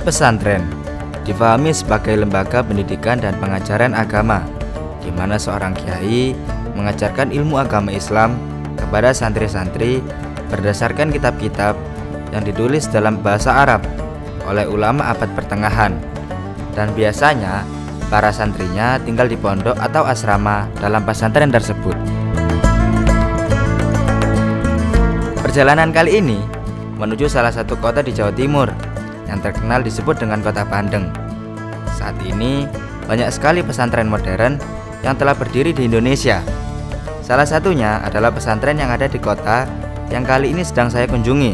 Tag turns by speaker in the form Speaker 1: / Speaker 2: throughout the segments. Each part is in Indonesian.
Speaker 1: Pesantren difahami sebagai lembaga pendidikan dan pengajaran agama, di mana seorang kiai mengajarkan ilmu agama Islam kepada santri-santri berdasarkan kitab-kitab yang ditulis dalam bahasa Arab oleh ulama abad pertengahan. Dan biasanya para santrinya tinggal di pondok atau asrama dalam pesantren tersebut. Perjalanan kali ini menuju salah satu kota di Jawa Timur yang terkenal disebut dengan Kota Bandeng. Saat ini banyak sekali pesantren modern yang telah berdiri di Indonesia. Salah satunya adalah pesantren yang ada di kota yang kali ini sedang saya kunjungi,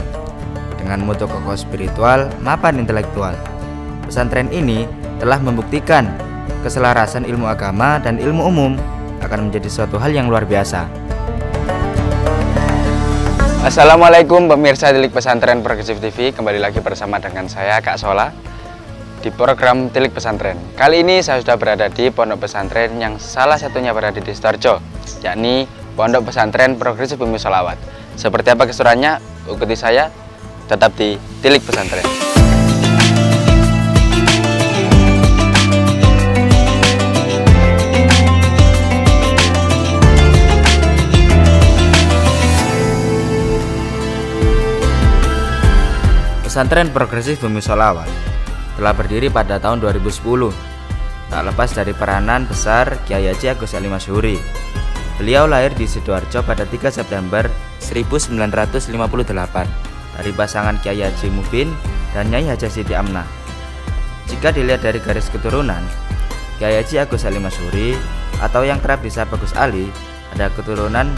Speaker 1: dengan mutu kokoh spiritual mapan intelektual. Pesantren ini telah membuktikan keselarasan ilmu agama dan ilmu umum akan menjadi suatu hal yang luar biasa.
Speaker 2: Assalamualaikum pemirsa Tilik Pesantren Progresif TV, kembali lagi bersama dengan saya Kak Sola di program Tilik Pesantren. Kali ini saya sudah berada di pondok pesantren yang salah satunya berada di Sidoarjo, yakni Pondok Pesantren Progresif Bumi Sholawat. Seperti apa keseruannya? Ikuti saya tetap di Tilik Pesantren.
Speaker 1: Pesantren Progresif Bumi Sholawat telah berdiri pada tahun 2010, tak lepas dari peranan besar Kyai Haji Agus Ali Masyhuri. Beliau lahir di Sidoarjo pada 3 September 1958 dari pasangan Kyai Haji Mubin dan Nyai Hajah Siti Amnah. Jika dilihat dari garis keturunan, Kyai Haji Agus Ali Masyhuri atau yang kerap disapa Gus Ali ada keturunan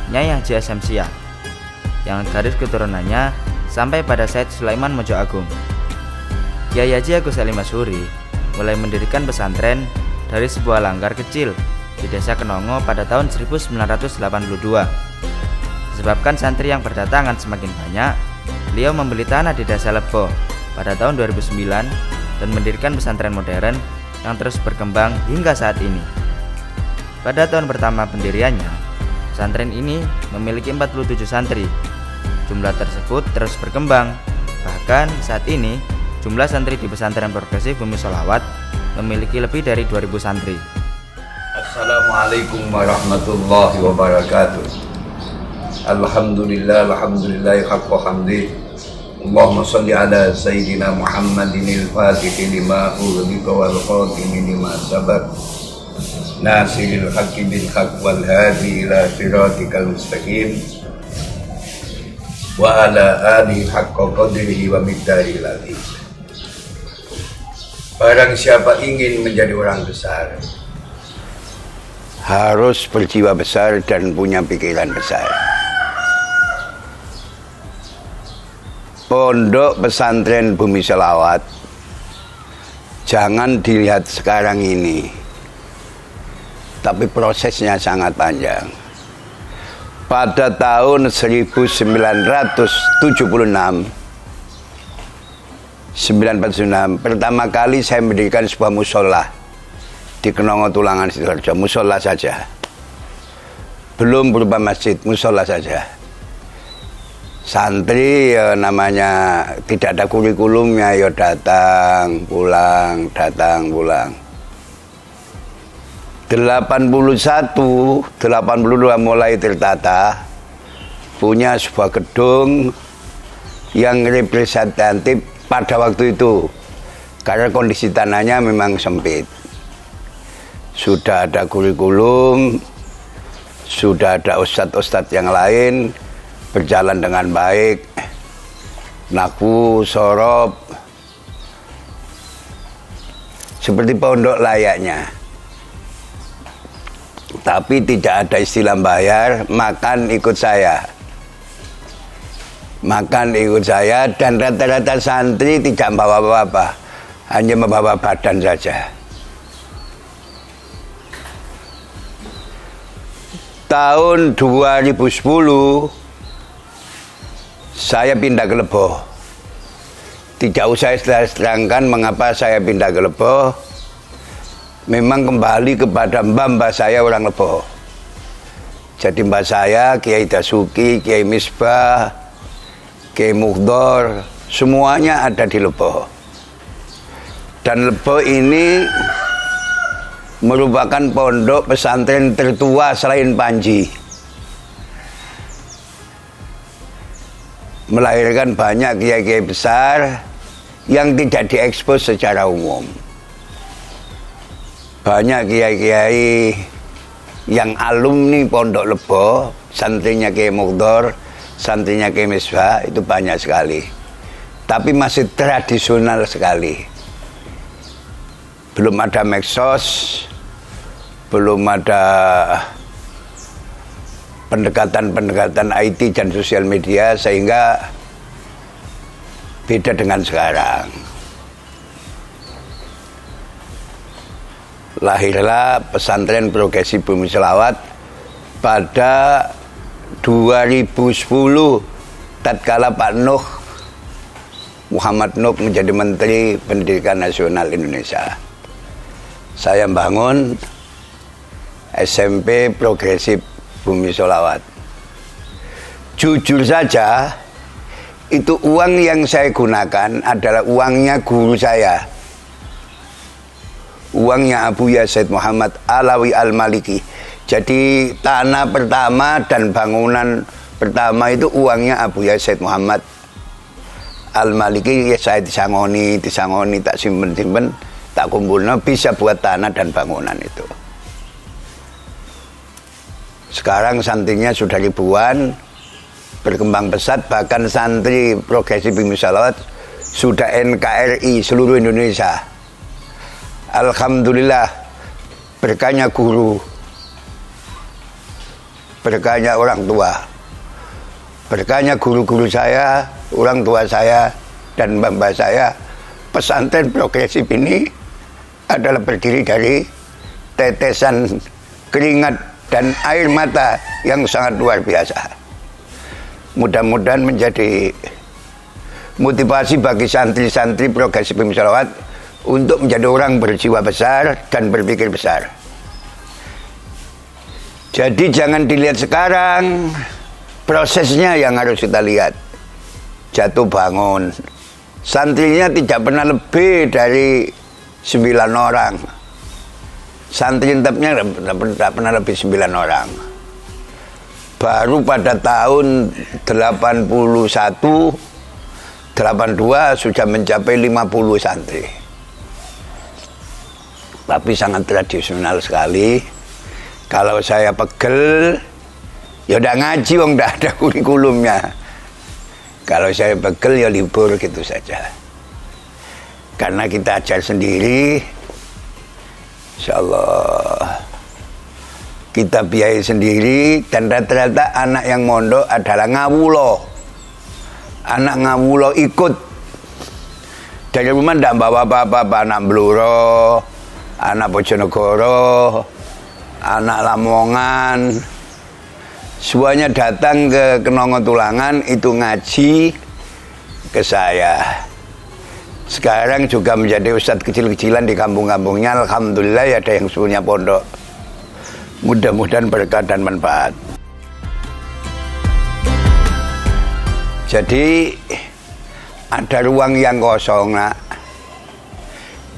Speaker 1: Nyai Haji Asyamsiah, yang garis keturunannya sampai pada Said Sulaiman Mojo Agung. Kyai Haji Agus Ali Masyhuri mulai mendirikan pesantren dari sebuah langgar kecil di Desa Kenongo pada tahun 1982. Disebabkan santri yang berdatangan semakin banyak, beliau membeli tanah di Desa Lebo pada tahun 2009 dan mendirikan pesantren modern yang terus berkembang hingga saat ini. Pada tahun pertama pendiriannya, pesantren ini memiliki 47 santri. Jumlah tersebut terus berkembang. Bahkan saat ini jumlah santri di Pesantren Progresif Bumi Sholawat memiliki lebih dari 2000 santri.
Speaker 3: Assalamualaikum warahmatullahi wabarakatuh. Alhamdulillah haqqa hamdi. Allahumma sholli ala sayyidina Muhammadin al-Fatihi lima ughliqa wal khatimi lima sabaq. Nasiril haqqi bil haqq wal hadi ila siratikal mustaqim. Wa ala alihi haqqa qadrihi wa miqdarihil azim. Barang siapa ingin menjadi orang besar, harus berjiwa besar dan punya pikiran besar. Pondok Pesantren Bumi Sholawat jangan dilihat sekarang ini, tapi prosesnya sangat panjang. Pada tahun 1976, pertama kali saya mendirikan sebuah musola di Kenongo Tulangan Sidoarjo, musola saja, belum berupa masjid, musola saja. Santri ya namanya tidak ada kurikulumnya, ya datang pulang. 82 mulai tertata, punya sebuah gedung yang representatif pada waktu itu karena kondisi tanahnya memang sempit. Sudah ada kurikulum, sudah ada ustadz-ustadz yang lain berjalan dengan baik, naku, sorob, seperti pondok layaknya. Tapi tidak ada istilah bayar, makan ikut saya. Dan rata-rata santri tidak membawa apa-apa, hanya membawa badan saja. Tahun 2010 saya pindah ke Lebo. Tidak usah saya terangkan mengapa saya pindah ke Lebo. Memang kembali kepada mbah saya orang Lebo. Jadi mbah saya, Kiai Dasuki, Kiai Misbah, Kiai Mukhdor, semuanya ada di Lebo. Dan Lebo ini merupakan pondok pesantren tertua selain Panji. Melahirkan banyak kiai-kiai besar yang tidak diekspos secara umum. Banyak kiai-kiai yang alumni Pondok Lebo, santrinya Kiai Mukdor, santrinya Kiai Misbah, itu banyak sekali. Tapi masih tradisional sekali. Belum ada medsos, belum ada pendekatan-pendekatan IT dan sosial media, sehingga beda dengan sekarang. Lahirlah pesantren Progresif Bumi Selawat pada 2010 tatkala Pak Nuh Muhammad Nuh menjadi Menteri Pendidikan Nasional Indonesia. Saya bangun SMP Progresif Bumi Selawat. Jujur saja, itu uang yang saya gunakan adalah uangnya guru saya. Uangnya Abuya Said Muhammad Alawi Al-Maliki. Jadi tanah pertama dan bangunan pertama itu uangnya Abuya Said Muhammad Al-Maliki. Ya saya disangoni, tak simpen-simpen, tak kumpulnya bisa buat tanah dan bangunan itu. Sekarang santrinya sudah ribuan, berkembang pesat, bahkan santri Progresif Bumi Selawat sudah NKRI seluruh Indonesia. Alhamdulillah, berkahnya guru, berkahnya orang tua, berkahnya guru-guru saya, orang tua saya, dan mbak-mbak saya. Pesantren Progresif ini adalah berdiri dari tetesan keringat dan air mata yang sangat luar biasa. Mudah-mudahan menjadi motivasi bagi santri-santri Progresif Bumi Selawat untuk menjadi orang berjiwa besar dan berpikir besar. Jadi jangan dilihat sekarang, prosesnya yang harus kita lihat. Jatuh bangun, santrinya tidak pernah lebih dari 9 orang. Santri intapnya tidak pernah lebih 9 orang. Baru pada tahun 81, 82 sudah mencapai 50 santri. Tapi sangat tradisional sekali. Kalau saya pegel, ya udah ngaji, wong udah ada kurikulumnya. Kalau saya pegel, ya libur gitu saja. Karena kita ajar sendiri, insya Allah kita biayai sendiri, dan rata-rata anak yang mondok adalah ngawulo. Anak ngawulo ikut. Dari rumah tidak bawa apa-apa, anak Bluro, anak Bojonegoro, anak Lamongan, semuanya datang ke Kenongo Tulangan itu ngaji ke saya. Sekarang juga menjadi ustadz kecil-kecilan di kampung-kampungnya. Alhamdulillah ya ada yang punya pondok. Mudah-mudahan berkah dan manfaat. Jadi ada ruang yang kosong, nak.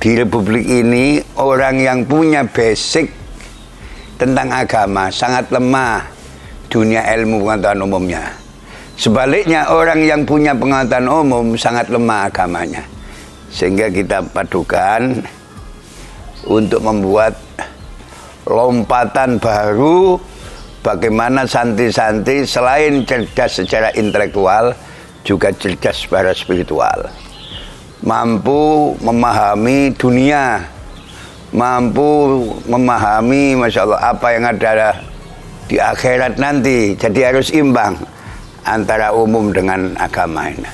Speaker 3: Di Republik ini orang yang punya basic tentang agama sangat lemah dunia ilmu pengetahuan umumnya. Sebaliknya orang yang punya pengetahuan umum sangat lemah agamanya. Sehingga kita padukan untuk membuat lompatan baru bagaimana santri-santri selain cerdas secara intelektual juga cerdas secara spiritual. Mampu memahami dunia, mampu memahami, Masya Allah, apa yang ada di akhirat nanti. Jadi harus imbang antara umum dengan agama ini.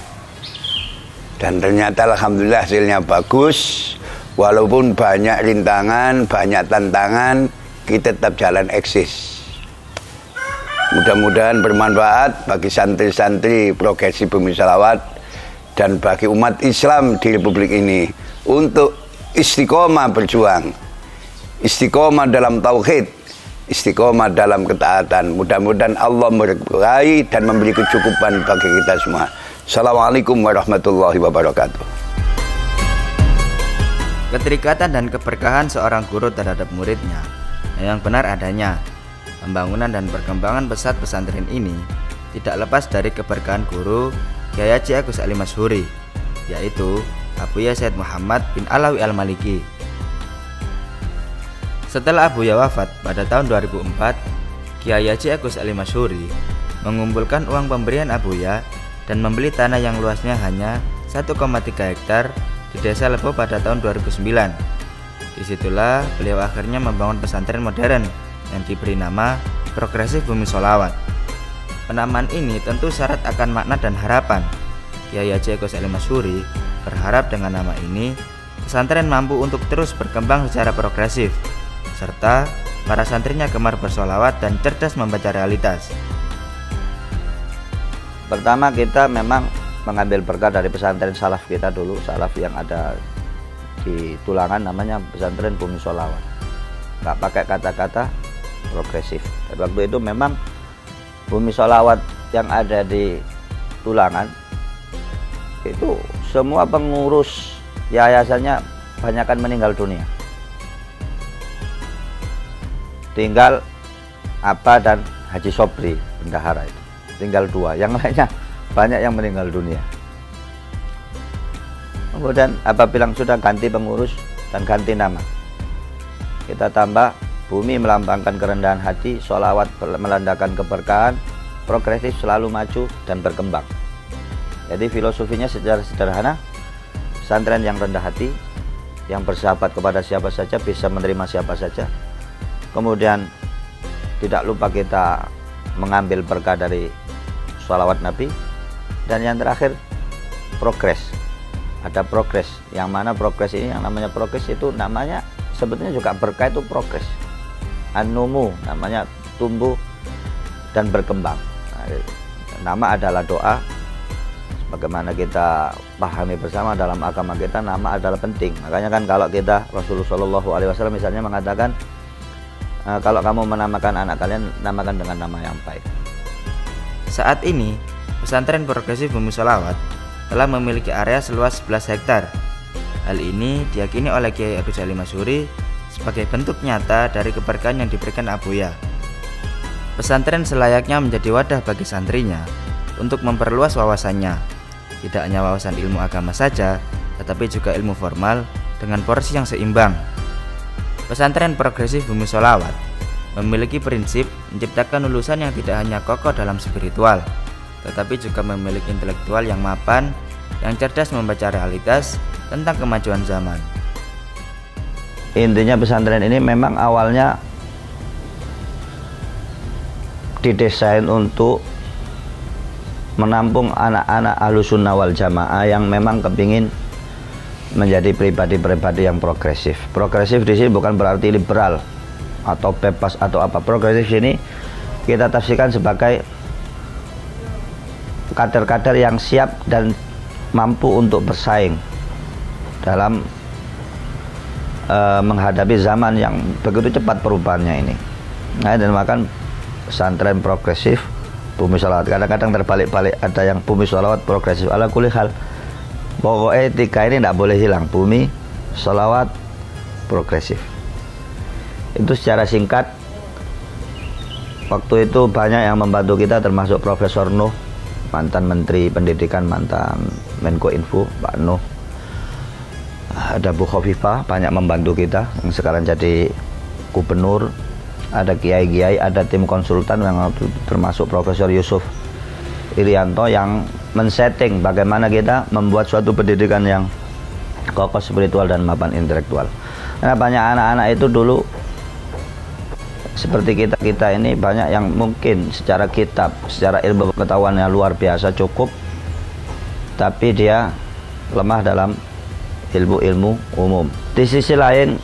Speaker 3: Dan ternyata Alhamdulillah hasilnya bagus. Walaupun banyak rintangan, banyak tantangan, kita tetap jalan eksis. Mudah-mudahan bermanfaat bagi santri-santri Progresif Bumi Selawat dan bagi umat Islam di Republik ini untuk istiqomah berjuang, istiqomah dalam tauhid, istiqomah dalam ketaatan. Mudah-mudahan Allah memberkahi dan memberi kecukupan bagi kita semua. Assalamualaikum warahmatullahi wabarakatuh.
Speaker 1: Keterikatan dan keberkahan seorang guru terhadap muridnya yang benar adanya. Pembangunan dan perkembangan pesat pesantren ini tidak lepas dari keberkahan guru Kyai Haji Agus Ali Masyhuri, yaitu Abuya Said Muhammad bin Alawi Al-Maliki. Setelah Abuya wafat pada tahun 2004, Kyai Haji Agus Ali Masyhuri mengumpulkan uang pemberian Abuya dan membeli tanah yang luasnya hanya 1,3 hektar di Desa Lebo pada tahun 2009. Disitulah beliau akhirnya membangun pesantren modern yang diberi nama Progresif Bumi Sholawat. Penamaan ini tentu syarat akan makna dan harapan. Kyai Haji Agus Ali Masyhuri berharap dengan nama ini pesantren mampu untuk terus berkembang secara progresif, serta para santrinya gemar bersolawat dan cerdas membaca realitas.
Speaker 4: Pertama, kita memang mengambil berkah dari pesantren salaf kita dulu, salaf yang ada di Tulangan, namanya pesantren Bumi Sholawat. Nggak pakai kata-kata progresif. Dan waktu itu memang Bumi Sholawat yang ada di Tulangan itu semua pengurus yayasannya banyakkan meninggal dunia. Tinggal Apa dan Haji Sobri bendahara itu, tinggal 2, yang lainnya banyak yang meninggal dunia. Kemudian Apa bilang sudah ganti pengurus dan ganti nama, kita tambah Bumi melambangkan kerendahan hati, sholawat melandakan keberkahan, progresif selalu maju dan berkembang. Jadi filosofinya secara sederhana, pesantren yang rendah hati, yang bersahabat kepada siapa saja, bisa menerima siapa saja. Kemudian tidak lupa kita mengambil berkah dari sholawat Nabi. Dan yang terakhir, progres. Ada progres, yang mana progres ini, yang namanya progres itu namanya sebetulnya juga berkah itu progres. An-numu, namanya tumbuh dan berkembang. Nama adalah doa. Bagaimana kita pahami bersama dalam agama kita, nama adalah penting. Makanya kan kalau kita, Rasulullah SAW misalnya mengatakan, kalau kamu menamakan anak kalian, namakan dengan nama yang baik.
Speaker 1: Saat ini pesantren Progresif Bumi Sholawat telah memiliki area seluas 11 hektar. Hal ini diyakini oleh Kyai Agus Ali Masyhuri sebagai bentuk nyata dari keberkahan yang diberikan Abuya. Pesantren selayaknya menjadi wadah bagi santrinya untuk memperluas wawasannya, tidak hanya wawasan ilmu agama saja, tetapi juga ilmu formal dengan porsi yang seimbang. Pesantren Progresif Bumi Sholawat memiliki prinsip menciptakan lulusan yang tidak hanya kokoh dalam spiritual, tetapi juga memiliki intelektual yang mapan, yang cerdas membaca realitas tentang kemajuan zaman.
Speaker 4: Intinya pesantren ini memang awalnya didesain untuk menampung anak-anak Ahlussunnah wal Jamaah yang memang kepingin menjadi pribadi-pribadi yang progresif. Progresif di sini bukan berarti liberal atau bebas atau apa. Progresif sini kita tafsirkan sebagai kader-kader yang siap dan mampu untuk bersaing dalam menghadapi zaman yang begitu cepat perubahannya ini. Nah, dan makan pesantren Progresif Bumi Sholawat. Kadang-kadang terbalik-balik, ada yang Bumi Sholawat Progresif. Ala kulli hal, pokoknya 3 ini tidak boleh hilang, Bumi Sholawat Progresif. Itu secara singkat. Waktu itu banyak yang membantu kita, termasuk Profesor Nuh, mantan Menteri Pendidikan, mantan Menko Info Pak Nuh. Ada Bu Khofifah, banyak membantu kita, yang sekarang jadi gubernur. Ada kiai-kiai, ada tim konsultan yang termasuk Profesor Yusuf Irianto yang men-setting bagaimana kita membuat suatu pendidikan yang kokoh spiritual dan mapan intelektual. Karena banyak anak-anak itu dulu seperti kita ini, banyak yang mungkin secara kitab, secara ilmu pengetahuannya luar biasa cukup, tapi dia lemah dalam ilmu-ilmu umum. Di sisi lain,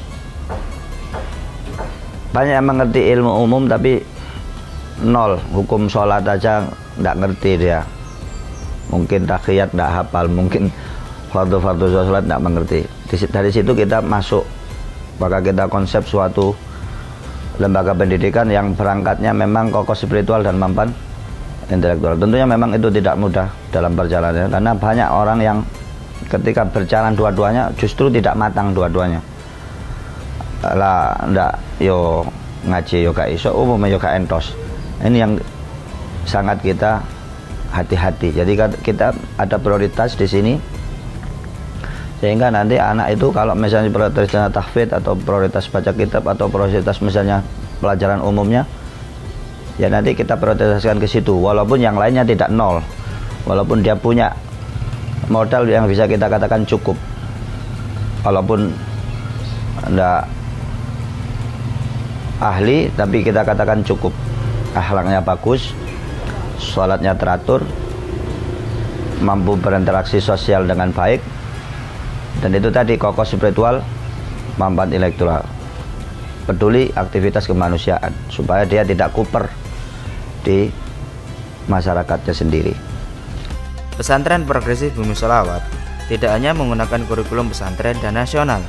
Speaker 4: banyak yang mengerti ilmu umum tapi nol, hukum sholat aja nggak ngerti dia. Mungkin tahiyat nggak hafal, mungkin fardu-fardu sholat nggak mengerti. Dari situ kita masuk, maka kita konsep suatu lembaga pendidikan yang berangkatnya memang kokoh spiritual dan mampan intelektual. Tentunya memang itu tidak mudah dalam perjalanannya, karena banyak orang yang ketika berjalan dua-duanya justru tidak matang dua-duanya. Lah ndak yo ngaji yo gak iso, umumnya yo gak entos. Ini yang sangat kita hati-hati. Jadi kita ada prioritas di sini, sehingga nanti anak itu kalau misalnya prioritasnya tahfidz atau prioritas baca kitab atau prioritas misalnya pelajaran umumnya, ya nanti kita prioritaskan ke situ, walaupun yang lainnya tidak nol, walaupun dia punya modal yang bisa kita katakan cukup, walaupun enggak ahli tapi kita katakan cukup, akhlaknya bagus, sholatnya teratur, mampu berinteraksi sosial dengan baik, dan itu tadi kokoh spiritual, mampu intelektual, peduli aktivitas kemanusiaan supaya dia tidak kuper di masyarakatnya sendiri.
Speaker 1: Pesantren Progresif Bumi Sholawat tidak hanya menggunakan kurikulum pesantren dan nasional,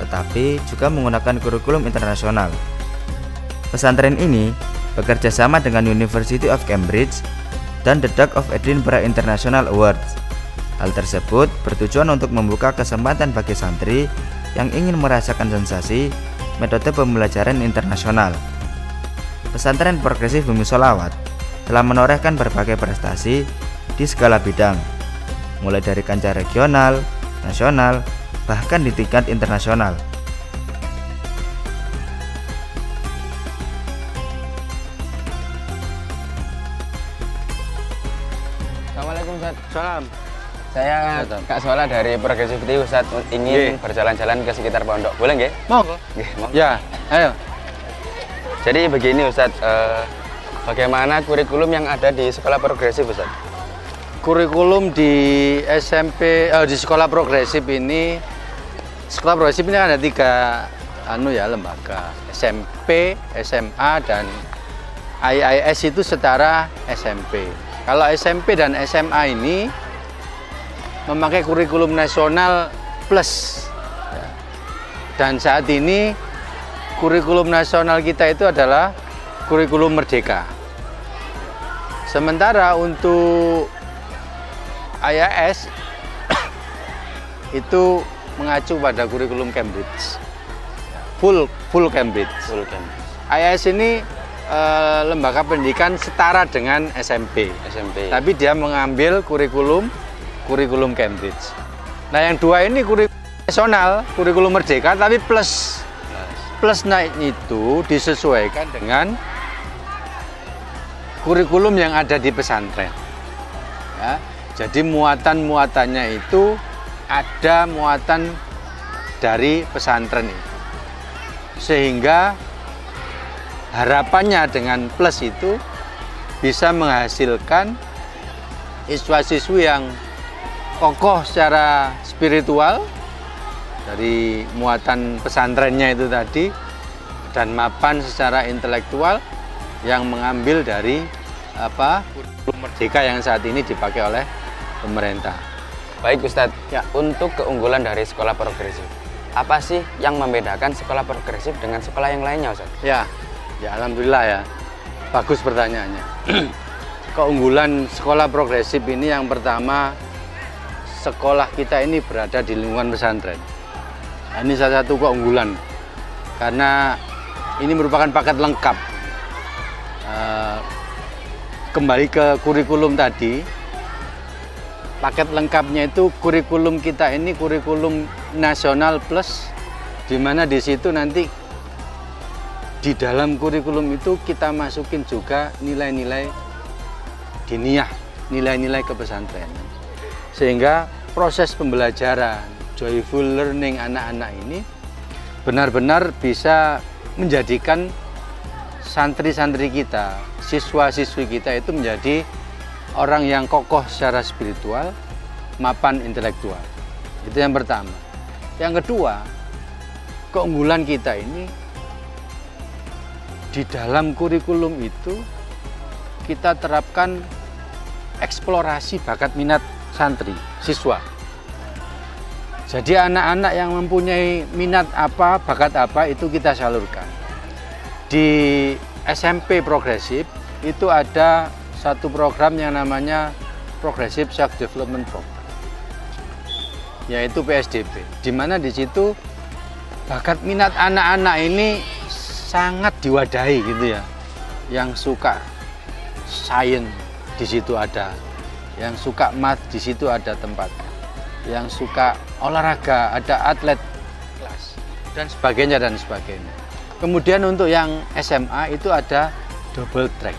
Speaker 1: tetapi juga menggunakan kurikulum internasional. Pesantren ini bekerja sama dengan University of Cambridge dan The Duke of Edinburgh International Awards. Hal tersebut bertujuan untuk membuka kesempatan bagi santri yang ingin merasakan sensasi metode pembelajaran internasional. Pesantren Progresif Bumi Sholawat telah menorehkan berbagai prestasi di segala bidang, mulai dari kancah regional, nasional, bahkan di tingkat internasional.
Speaker 2: Assalamualaikum Ustaz.
Speaker 5: Salam.
Speaker 2: Saya Kak Shola dari Progresif TV, Ustaz, ingin berjalan-jalan ke sekitar pondok. Boleh nggih?
Speaker 5: Monggo.
Speaker 2: Nggih, monggo.
Speaker 5: Ya, ayo.
Speaker 2: Jadi begini Ustaz, bagaimana kurikulum yang ada di sekolah progresif Ustaz?
Speaker 5: Kurikulum di SMP, di sekolah progresif ini ada 3 lembaga, SMP, SMA, dan IIS itu setara SMP. Kalau SMP dan SMA ini memakai kurikulum nasional plus, dan saat ini kurikulum nasional kita itu adalah kurikulum merdeka. Sementara untuk IIS itu mengacu pada kurikulum Cambridge, full Cambridge. IIS ini lembaga pendidikan setara dengan SMP. Tapi dia mengambil kurikulum Cambridge. Nah, yang dua ini kurikulum nasional, kurikulum merdeka, tapi plus naiknya itu disesuaikan dengan kurikulum yang ada di pesantren. Ya, jadi muatan-muatannya itu ada muatan dari pesantren itu, sehingga harapannya dengan plus itu bisa menghasilkan siswa-siswi yang kokoh secara spiritual dari muatan pesantrennya itu tadi, dan mapan secara intelektual yang mengambil dari kurikulum merdeka yang saat ini dipakai oleh pemerintah.
Speaker 2: Baik Ustadz,
Speaker 5: ya.
Speaker 2: Untuk keunggulan dari sekolah progresif, apa sih yang membedakan sekolah progresif dengan sekolah yang lainnya Ustadz?
Speaker 5: Ya alhamdulillah ya, bagus pertanyaannya. Keunggulan sekolah progresif ini yang pertama, sekolah kita ini berada di lingkungan pesantren. Nah, ini salah satu keunggulan, karena ini merupakan paket lengkap. Kembali ke kurikulum tadi, paket lengkapnya itu kurikulum kita ini kurikulum nasional plus, di mana di situ nanti di dalam kurikulum itu kita masukin juga nilai-nilai diniyah, nilai-nilai kepesantrenan, sehingga proses pembelajaran joyful learning anak-anak ini benar-benar bisa menjadikan santri-santri kita, siswa-siswi kita itu menjadi orang yang kokoh secara spiritual, mapan intelektual. Itu yang pertama. Yang kedua, keunggulan kita ini di dalam kurikulum itu kita terapkan eksplorasi bakat minat santri, siswa. Jadi anak-anak yang mempunyai minat apa, bakat apa, itu kita salurkan. Di SMP progresif itu ada satu program yang namanya Progressive Self Development Program. yaitu PSDB, di mana di situ bakat minat anak-anak ini sangat diwadahi gitu ya. Yang suka sains di situ ada, yang suka math di situ ada tempat, yang suka olahraga ada atlet kelas dan sebagainya dan sebagainya. Kemudian untuk yang SMA itu ada double track.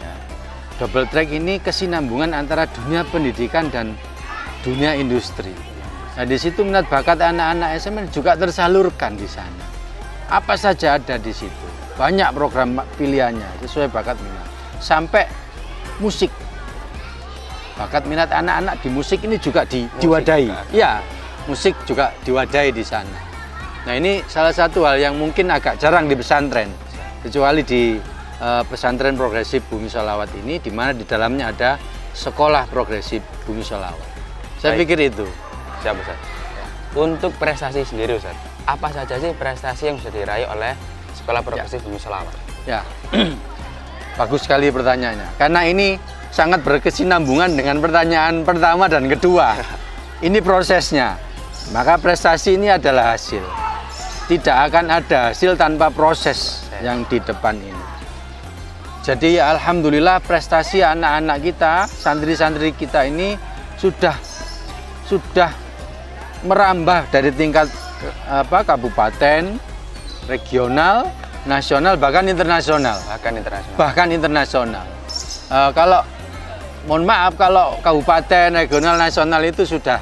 Speaker 5: Ya. Double track ini kesinambungan antara dunia pendidikan dan dunia industri. Nah, di situ minat bakat anak-anak SMA juga tersalurkan di sana. Apa saja ada di situ. Banyak program pilihannya sesuai bakat minat. Sampai musik. Bakat minat anak-anak di musik ini juga diwadahi. Ya, musik juga diwadahi di sana. Nah, ini salah satu hal yang mungkin agak jarang di pesantren. Kecuali di pesantren progresif Bumi Sholawat ini, di mana di dalamnya ada sekolah progresif Bumi Sholawat. Saya pikir itu.
Speaker 2: Siap, Ustaz. Untuk prestasi sendiri, Ustaz, apa saja sih prestasi yang sudah diraih oleh Sekolah Progresif Bumi Sholawat?
Speaker 5: Ya, bagus sekali pertanyaannya. Karena ini sangat berkesinambungan dengan pertanyaan pertama dan kedua. Ini prosesnya. Maka prestasi ini adalah hasil. Tidak akan ada hasil tanpa proses yang di depan ini. Jadi alhamdulillah prestasi anak-anak kita, santri-santri kita ini sudah merambah dari tingkat kabupaten, regional, nasional, bahkan internasional. Kalau mohon maaf, kalau kabupaten, regional, nasional itu sudah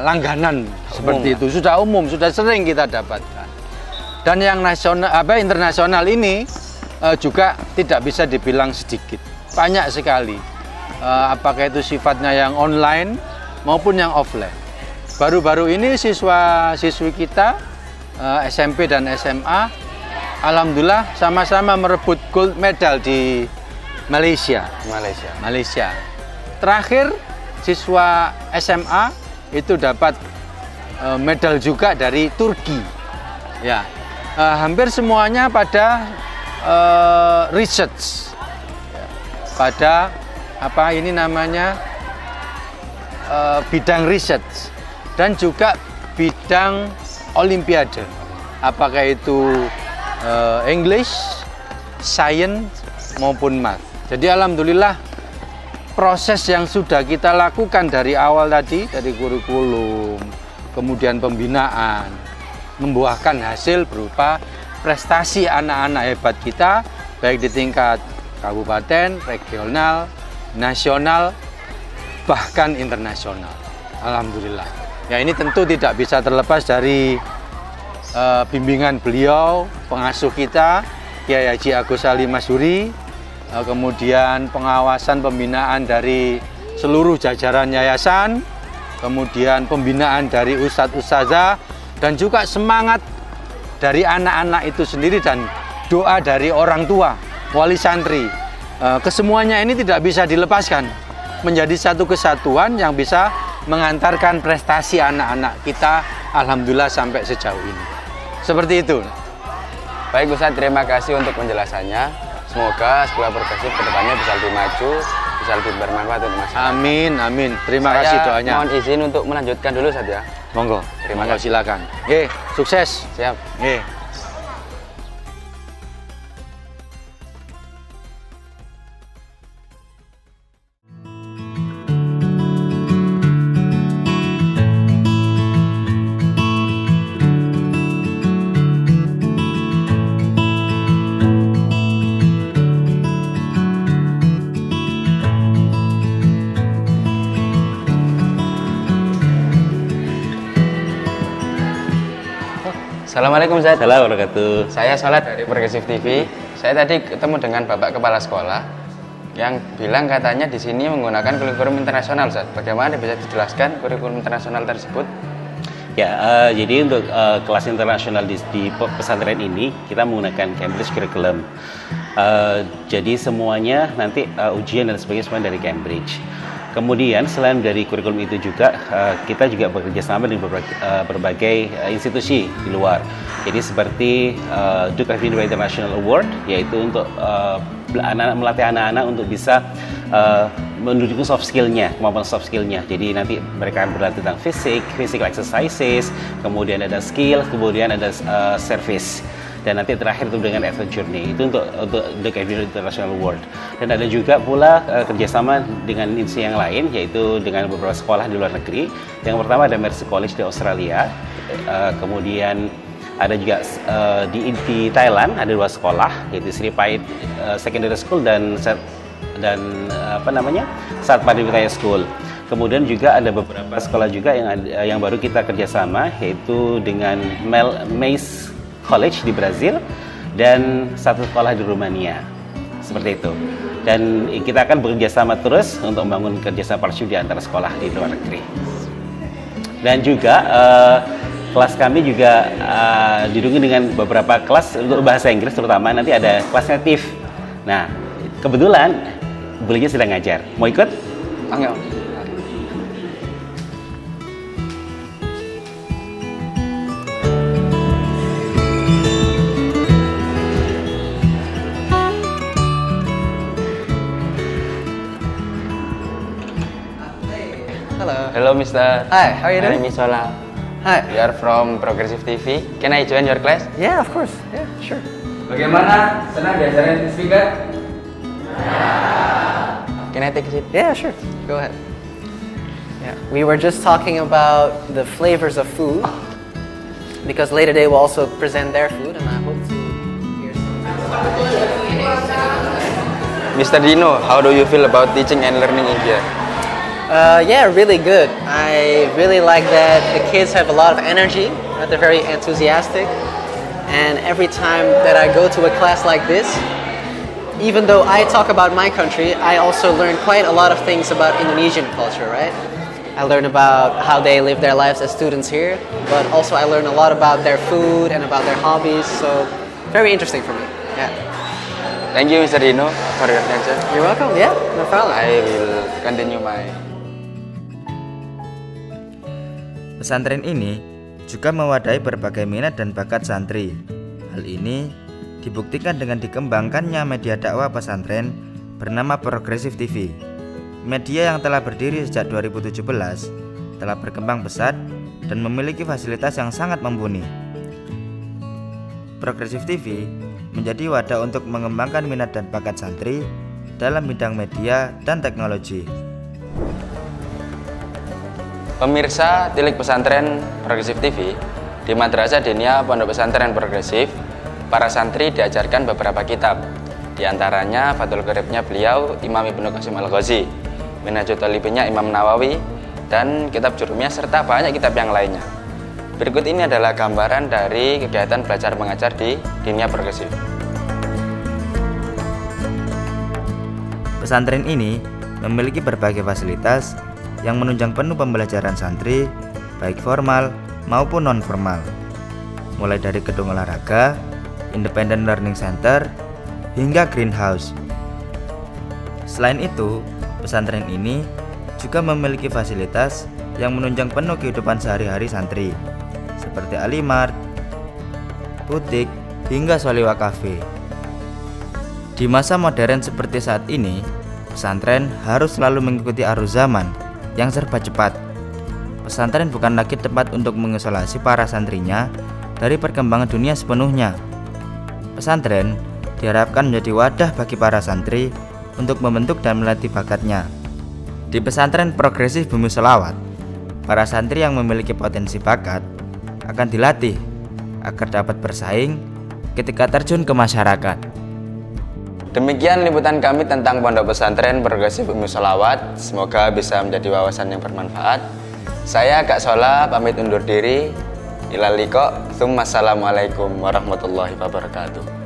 Speaker 5: langganan seperti itu, sudah umum, sudah sering kita dapatkan. Dan yang internasional ini juga tidak bisa dibilang sedikit, banyak sekali. Apakah itu sifatnya yang online maupun yang offline. Baru-baru ini siswa-siswi kita SMP dan SMA alhamdulillah sama-sama merebut gold medal di Malaysia. Terakhir siswa SMA itu dapat medal juga dari Turki. Ya, hampir semuanya pada research, pada bidang research dan juga bidang olimpiade. Apakah itu English, Science maupun Math. Jadi alhamdulillah proses yang sudah kita lakukan dari awal tadi, dari kurikulum, kemudian pembinaan, membuahkan hasil berupa prestasi anak-anak hebat kita, baik di tingkat kabupaten, regional, nasional, bahkan internasional. Alhamdulillah. Ya, ini tentu tidak bisa terlepas dari bimbingan beliau, pengasuh kita, Kiai Haji Agus Ali Masyuri, kemudian pengawasan pembinaan dari seluruh jajaran yayasan, kemudian pembinaan dari ustadz-ustazah, dan juga semangat dari anak-anak itu sendiri dan doa dari orang tua, wali santri. Kesemuanya ini tidak bisa dilepaskan menjadi satu kesatuan yang bisa mengantarkan prestasi anak-anak kita alhamdulillah sampai sejauh ini. Seperti itu.
Speaker 2: Baik Ustadz, terima kasih untuk penjelasannya. Semoga sekolah progresif kedepannya bisa lebih maju, bisa lebih bermanfaat untuk masyarakat.
Speaker 5: Amin, amin. Terima kasih doanya.
Speaker 2: Mohon izin untuk melanjutkan dulu Ustadz ya.
Speaker 5: Monggo.
Speaker 2: Terima kasih.
Speaker 5: Silakan. Sukses.
Speaker 2: Siap. Assalamualaikum Ustaz.
Speaker 6: Assalamualaikum warahmatullahi wabarakatuh.
Speaker 2: Saya Salat dari Progresif TV. Saya tadi ketemu dengan Bapak Kepala Sekolah yang bilang katanya di sini menggunakan kurikulum internasional, Ustaz. Bagaimana bisa dijelaskan kurikulum internasional tersebut?
Speaker 6: Ya, jadi untuk kelas internasional di pesantren ini kita menggunakan Cambridge Curriculum. Jadi semuanya nanti ujian dan sebagainya semua dari Cambridge. Kemudian selain dari kurikulum itu juga kita juga bekerja sama dengan berbagai institusi di luar. Jadi seperti Duke of Edinburgh International Award, yaitu untuk melatih anak-anak untuk bisa mendukung soft skillnya, kemampuan soft skillnya. Jadi nanti mereka berlatih tentang physical exercises, kemudian ada skill, kemudian ada service, dan nanti terakhir itu dengan adventure journey. Itu untuk the Cambridge International World. Dan ada juga pula kerjasama dengan instansi yang lain, yaitu dengan beberapa sekolah di luar negeri. Yang pertama ada Mercy College di Australia, kemudian ada juga di Thailand ada 2 sekolah, yaitu Sri Pait Secondary School dan Satpadi Vidya School. Kemudian juga ada beberapa sekolah juga yang baru kita kerjasama, yaitu dengan Mays College di Brazil dan satu sekolah di Rumania. Seperti itu. Dan kita akan bekerjasama terus untuk membangun kerjasama partnership di antara sekolah di luar negeri. Dan juga kelas kami juga didukung dengan beberapa kelas untuk bahasa Inggris, terutama nanti ada kelas native. Nah, kebetulan belinya sedang ngajar. Mau ikut?
Speaker 2: Enggak. Hello, Mister.
Speaker 7: Hi, how are you
Speaker 2: My
Speaker 7: doing?
Speaker 2: name is Sola.
Speaker 7: Hi.
Speaker 2: We are from Progressive TV. Can I join your class?
Speaker 7: Yeah, of course. Yeah, sure.
Speaker 1: Bagaimana? Senang diajarin speaker?
Speaker 2: Can I take a seat?
Speaker 7: Yeah, sure. Go ahead. Yeah, we were just talking about the flavors of food because later they will also present their food, and I hope to hear some.
Speaker 2: Mr. Dino, how do you feel about teaching and learning in here?
Speaker 7: Yeah, really good. I really like that the kids have a lot of energy, that they're very enthusiastic, and every time that I go to a class like this, even though I talk about my country, I also learn quite a lot of things about Indonesian culture, right? I learn about how they live their lives as students here, but also I learn a lot about their food and about their hobbies, so very interesting for me. Yeah.
Speaker 2: Thank you, Mr. Dino, for your attention.
Speaker 7: You're welcome. Yeah, no problem.
Speaker 2: I will continue my...
Speaker 1: Pesantren ini juga mewadahi berbagai minat dan bakat santri. Hal ini dibuktikan dengan dikembangkannya media dakwah pesantren bernama Progressive TV. Media yang telah berdiri sejak 2017 telah berkembang pesat dan memiliki fasilitas yang sangat mumpuni. Progressive TV menjadi wadah untuk mengembangkan minat dan bakat santri dalam bidang media dan teknologi.
Speaker 2: Pemirsa Tilik Pesantren Progressive TV, di Madrasah Diniyah Pondok Pesantren Progressive, para santri diajarkan beberapa kitab. Di antaranya Fathul Qoribnya beliau Imam Ibnu Qasim Al-Ghazi, Minhajul Talibinnya Imam Nawawi, dan kitab Jurumiyah serta banyak kitab yang lainnya. Berikut ini adalah gambaran dari kegiatan belajar mengajar di Diniyah Progressive.
Speaker 1: Pesantren ini memiliki berbagai fasilitas yang menunjang penuh pembelajaran santri, baik formal maupun non-formal. Mulai dari gedung olahraga, independent learning center, hingga greenhouse. Selain itu, pesantren ini juga memiliki fasilitas yang menunjang penuh kehidupan sehari-hari santri, seperti Alimart, butik, hingga Soliwa Cafe. Di masa modern seperti saat ini, pesantren harus selalu mengikuti arus zaman yang serba cepat. Pesantren bukan lagi tempat untuk mengisolasi para santrinya dari perkembangan dunia sepenuhnya. Pesantren diharapkan menjadi wadah bagi para santri untuk membentuk dan melatih bakatnya. Di pesantren Progressive Bumi Sholawat, para santri yang memiliki potensi bakat akan dilatih agar dapat bersaing ketika terjun ke masyarakat.
Speaker 2: Demikian liputan kami tentang Pondok Pesantren Progressive Bumi Sholawat. Semoga bisa menjadi wawasan yang bermanfaat. Saya Kak Sola pamit undur diri. Ilal liqa. Assalamualaikum warahmatullahi wabarakatuh.